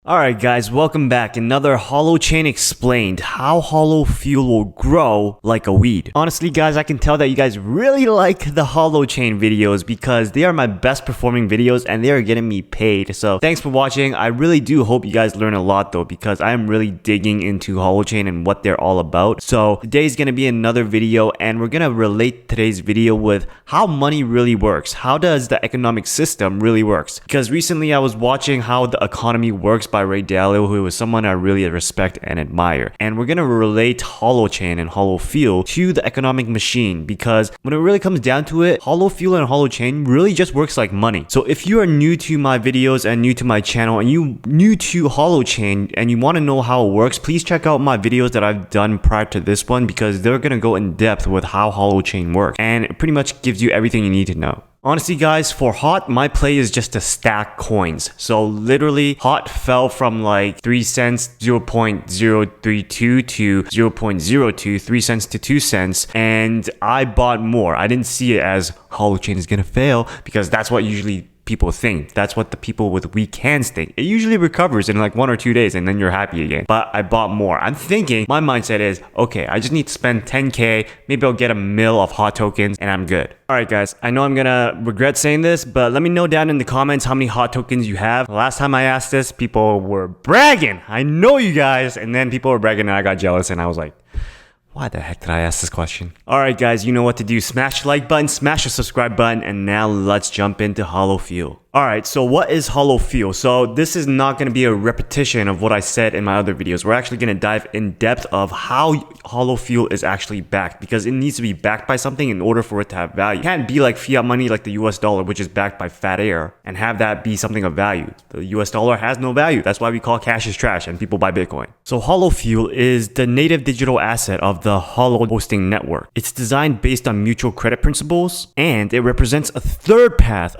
Alright guys, welcome back. Another Holochain explained how Holofuel will grow like a weed. Honestly guys, I can tell that you guys really like the Holochain videos because they are my best performing videos and they are getting me paid. So thanks for watching. I really do hope you guys learn a lot though because I am really digging into Holochain and what they're all about. So today's gonna be another video and we're gonna relate today's video with how money really works. How does the economic system really works? Because recently I was watching how the economy works by Ray Dalio, who is someone I really respect and admire. And we're gonna relate Holochain and Holofuel to the economic machine because when it really comes down to it, Holofuel and Holochain really just works like money. So if you are new to my videos and new to my channel and you new to Holochain and you want to know how it works, please check out my videos that I've done prior to this one because they're gonna go in depth with how Holochain works and it pretty much gives you everything you need to know. Honestly guys, for HOT, my play is just to stack coins. So literally, HOT fell from like 3 cents, 0.032 to 0.02, 3 cents to 2 cents. And I bought more. I didn't see it as Holochain is gonna fail because that's what usually people think. That's what the people with weak hands think. It usually recovers in like 1 or 2 days and then you're happy again. But I bought more. I'm thinking, my mindset is, okay, I just need to spend 10K, maybe I'll get a mil of HOT tokens and I'm good. Alright guys, I know I'm gonna regret saying this, but let me know down in the comments how many HOT tokens you have. Last time I asked this, people were bragging. I know you guys. And then people were bragging and I got jealous and I was like, why the heck did I ask this question? Alright guys, you know what to do. Smash the like button, smash the subscribe button, and now let's jump into Holofuel. Alright, so what is Holofuel? So this is not going to be a repetition of what I said in my other videos. We're actually going to dive in depth of how Holofuel is actually backed because it needs to be backed by something in order for it to have value. It can't be like fiat money like the US dollar, which is backed by fat air, and have that be something of value. The US dollar has no value. That's why we call cash is trash and people buy Bitcoin. So Holofuel is the native digital asset of the Holo hosting network. It's designed based on mutual credit principles and it represents a third path,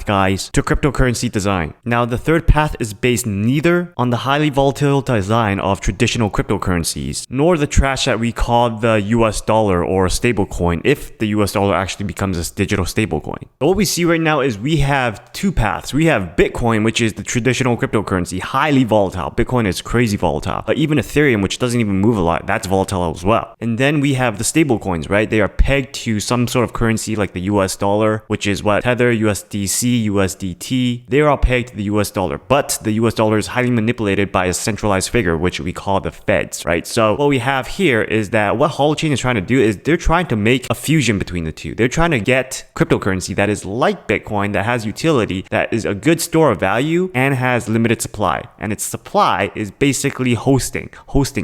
guys, to cryptocurrency design. Now, the third path is based neither on the highly volatile design of traditional cryptocurrencies, nor the trash that we call the US dollar or a stablecoin if the US dollar actually becomes a digital stablecoin. So what we see right now is we have two paths. We have Bitcoin, which is the traditional cryptocurrency, highly volatile. Bitcoin is crazy volatile. But even Ethereum, which doesn't even move a lot, that's volatile as well. And then we have the stablecoins, right? They are pegged to some sort of currency like the US dollar, which is what Tether, USDC, USDT, they're all pegged to the US dollar, but the US dollar is highly manipulated by a centralized figure, which we call the feds, right? So what we have here is that what Holochain is trying to do is they're trying to make a fusion between the two. They're trying to get cryptocurrency that is like Bitcoin, that has utility, that is a good store of value and has limited supply. And its supply is basically hosting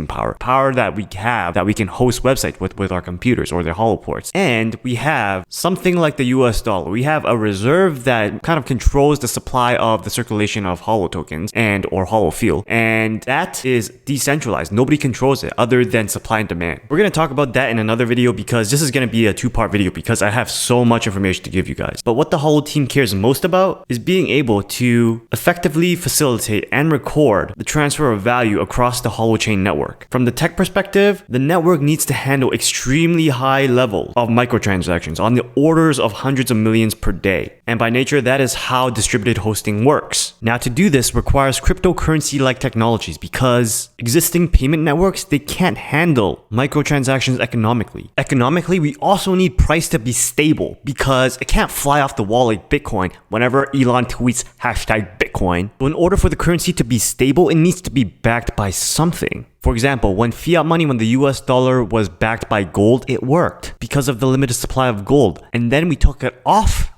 power that we have that we can host websites with our computers or their holoports. And we have something like the US dollar. We have a reserve that kind of controls the supply of the circulation of Holo tokens and or Holofuel, and that is decentralized. Nobody controls it other than supply and demand. We're going to talk about that in another video because this is going to be a two-part video because I have so much information to give you guys. But what the Holo team cares most about is being able to effectively facilitate and record the transfer of value across the Holochain network. From the tech perspective, the network needs to handle extremely high level of microtransactions on the orders of hundreds of millions per day. And by nature, that is how distributed hosting works. Now, to do this requires cryptocurrency-like technologies because existing payment networks, they can't handle microtransactions economically. Economically, we also need price to be stable because it can't fly off the wall like Bitcoin whenever Elon tweets #Bitcoin. So in order for the currency to be stable, it needs to be backed by something. For example, when fiat money, when the US dollar was backed by gold, it worked because of the limited supply of gold. And then we took it off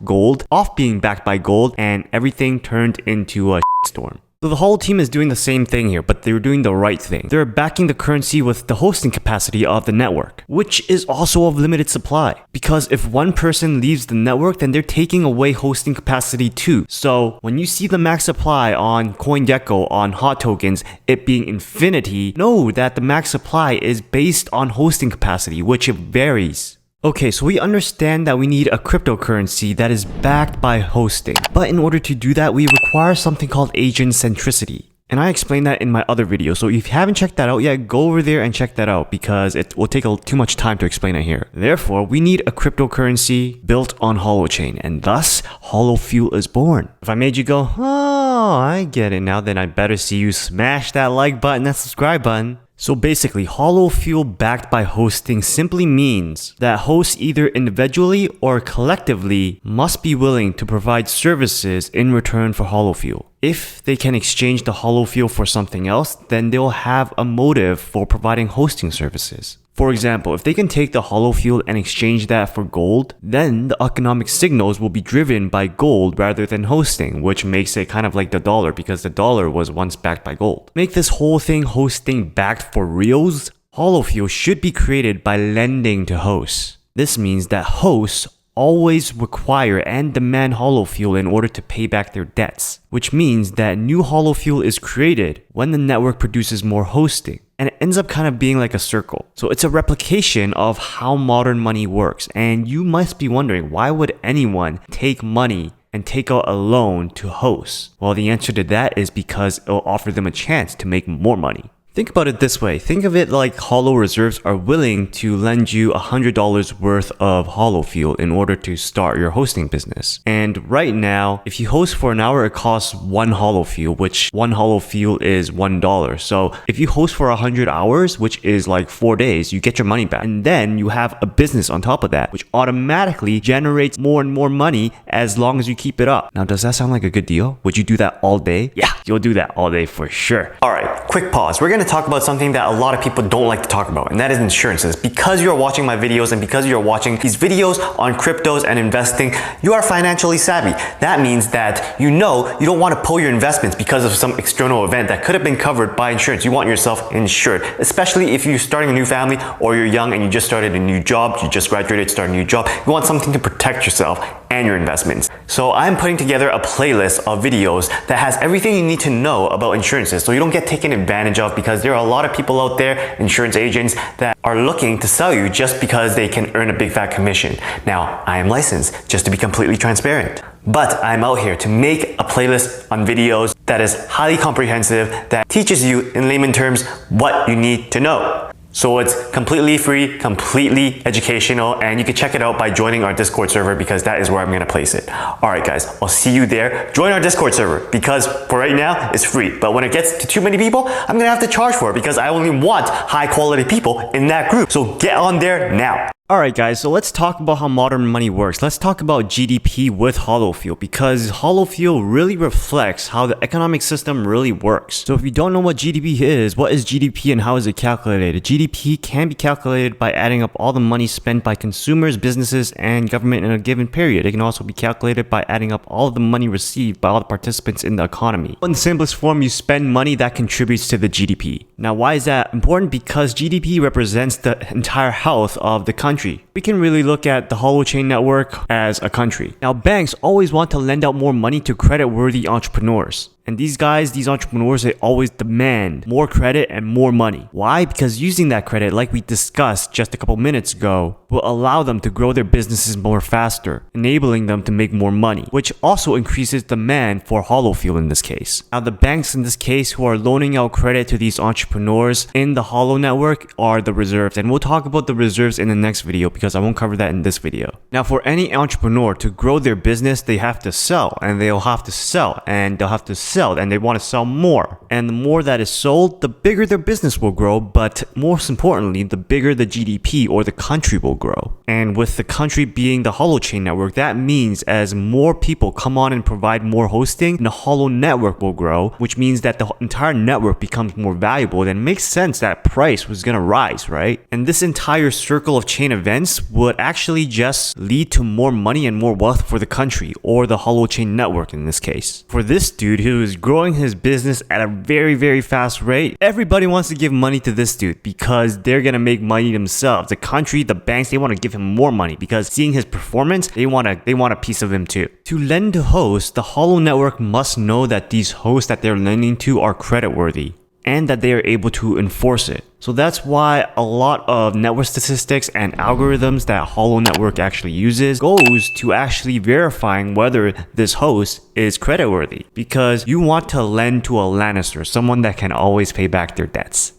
being backed by gold, and everything turned into a storm. So the whole team is doing the same thing here, but they're doing the right thing. They're backing the currency with the hosting capacity of the network, which is also of limited supply. Because if one person leaves the network, then they're taking away hosting capacity too. So when you see the max supply on CoinGecko, on HOT tokens, it being infinity, know that the max supply is based on hosting capacity, which it varies. Okay, so we understand that we need a cryptocurrency that is backed by hosting. But in order to do that, we require something called agent centricity. And I explained that in my other video. So if you haven't checked that out yet, go over there and check that out because it will take too much time to explain it here. Therefore, we need a cryptocurrency built on Holochain, and thus Holofuel is born. If I made you go, oh, I get it now, then I better see you smash that like button, that subscribe button. So basically, Holofuel backed by hosting simply means that hosts either individually or collectively must be willing to provide services in return for Holofuel. If they can exchange the Holofuel for something else, then they'll have a motive for providing hosting services. For example, if they can take the Holofuel and exchange that for gold, then the economic signals will be driven by gold rather than hosting, which makes it kind of like the dollar because the dollar was once backed by gold. Make this whole thing hosting backed for reals? Holofuel should be created by lending to hosts. This means that hosts always require and demand Holofuel in order to pay back their debts, which means that new Holofuel is created when the network produces more hosting. And it ends up kind of being like a circle. So it's a replication of how modern money works. And you must be wondering, why would anyone take money and take out a loan to host? Well, the answer to that is because it'll offer them a chance to make more money. Think about it this way. Think of it like Holo reserves are willing to lend you $100 worth of Holofuel in order to start your hosting business. And right now, if you host for an hour, it costs one Holofuel, which one Holofuel is $1. So if you host for 100 hours, which is like 4 days, you get your money back. And then you have a business on top of that, which automatically generates more and more money as long as you keep it up. Now, does that sound like a good deal? Would you do that all day? Yeah, you'll do that all day for sure. All right, quick pause. We're going to talk about something that a lot of people don't like to talk about, and that is insurances. Because you're watching my videos and because you're watching these videos on cryptos and investing, you are financially savvy. That means that you don't want to pull your investments because of some external event that could have been covered by insurance. You want yourself insured, especially if you're starting a new family or you're young and you just started a new job, you just graduated, started a new job. You want something to protect yourself and your investments. So I'm putting together a playlist of videos that has everything you need to know about insurances so you don't get taken advantage of, because there are a lot of people out there, insurance agents, that are looking to sell you just because they can earn a big fat commission. Now, I am licensed, just to be completely transparent. But I'm out here to make a playlist on videos that is highly comprehensive, that teaches you in layman terms what you need to know. So it's completely free, completely educational, and you can check it out by joining our Discord server because that is where I'm going to place it. Alright guys, I'll see you there. Join our Discord server because for right now, it's free. But when it gets to too many people, I'm going to have to charge for it because I only want high quality people in that group. So get on there now. Alright guys, so let's talk about how modern money works. Let's talk about GDP with Holofuel because Holofuel really reflects how the economic system really works. So if you don't know what GDP is, what is GDP and how is it calculated? GDP can be calculated by adding up all the money spent by consumers, businesses, and government in a given period. It can also be calculated by adding up all of the money received by all the participants in the economy. In the simplest form, you spend money that contributes to the GDP. Now, why is that important? Because GDP represents the entire health of the country. We can really look at the Holochain network as a country. Now, banks always want to lend out more money to credit-worthy entrepreneurs. And these entrepreneurs, they always demand more credit and more money. Why? Because using that credit, like we discussed just a couple minutes ago, will allow them to grow their businesses more faster, enabling them to make more money, which also increases demand for Holofuel in this case. Now, the banks in this case who are loaning out credit to these entrepreneurs in the Holo network are the reserves. And we'll talk about the reserves in the next video because I won't cover that in this video. Now, for any entrepreneur to grow their business, they have to sell, and they'll have to sell, and they'll have to sell, and they want to sell more. And the more that is sold, the bigger their business will grow, but most importantly, the bigger the GDP or the country will grow. And with the country being the Holochain network, that means as more people come on and provide more hosting, the Holo network will grow, which means that the entire network becomes more valuable. Then it makes sense that price was going to rise, right? And this entire circle of chain events would actually just lead to more money and more wealth for the country, or the Holochain network in this case. For this dude who is growing his business at a very, very fast rate, everybody wants to give money to this dude because they're gonna make money themselves. The country, the banks, they want to give him more money because seeing his performance, they want a piece of him too. To lend to hosts, the Holo network must know that these hosts that they're lending to are creditworthy. and that they are able to enforce it. So that's why a lot of network statistics and algorithms that Holo Network actually uses goes to actually verifying whether this host is creditworthy, because you want to lend to a Lannister, someone that can always pay back their debts.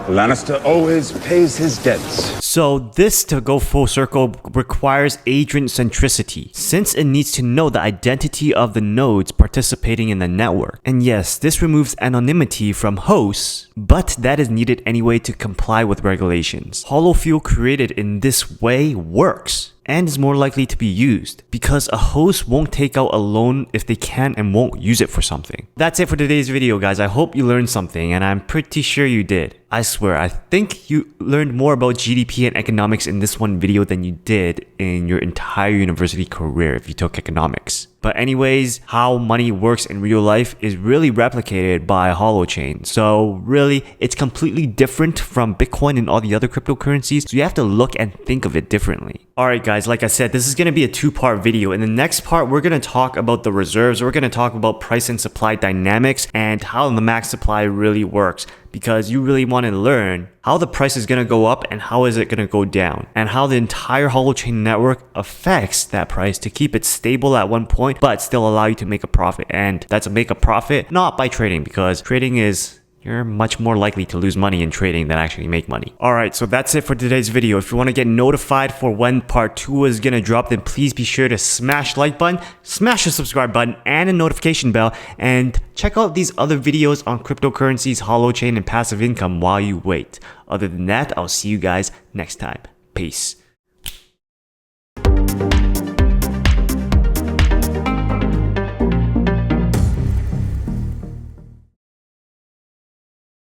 Lannister always pays his debts. So this, to go full circle, requires agent centricity, since it needs to know the identity of the nodes participating in the network. And yes, this removes anonymity from hosts, but that is needed anyway to comply with regulations. Holofuel created in this way works and is more likely to be used, because a host won't take out a loan if they can and won't use it for something. That's it for today's video, guys. I hope you learned something, and I'm pretty sure you did. I swear, I think you learned more about GDP and economics in this one video than you did in your entire university career if you took economics. But anyways, how money works in real life is really replicated by Holochain. So really, it's completely different from Bitcoin and all the other cryptocurrencies. So you have to look and think of it differently. Alright guys, like I said, this is going to be a two-part video. In the next part, we're going to talk about the reserves. We're going to talk about price and supply dynamics and how the max supply really works, because you really want to learn how the price is going to go up and how is it going to go down, and how the entire Holochain network affects that price to keep it stable at one point but still allow you to make a profit. And that's a make a profit not by trading, because trading is, you're much more likely to lose money in trading than actually make money. Alright, so that's it for today's video. If you want to get notified for when part 2 is going to drop, then please be sure to smash the like button, smash the subscribe button, and a notification bell, and check out these other videos on cryptocurrencies, Holochain, and passive income while you wait. Other than that, I'll see you guys next time. Peace.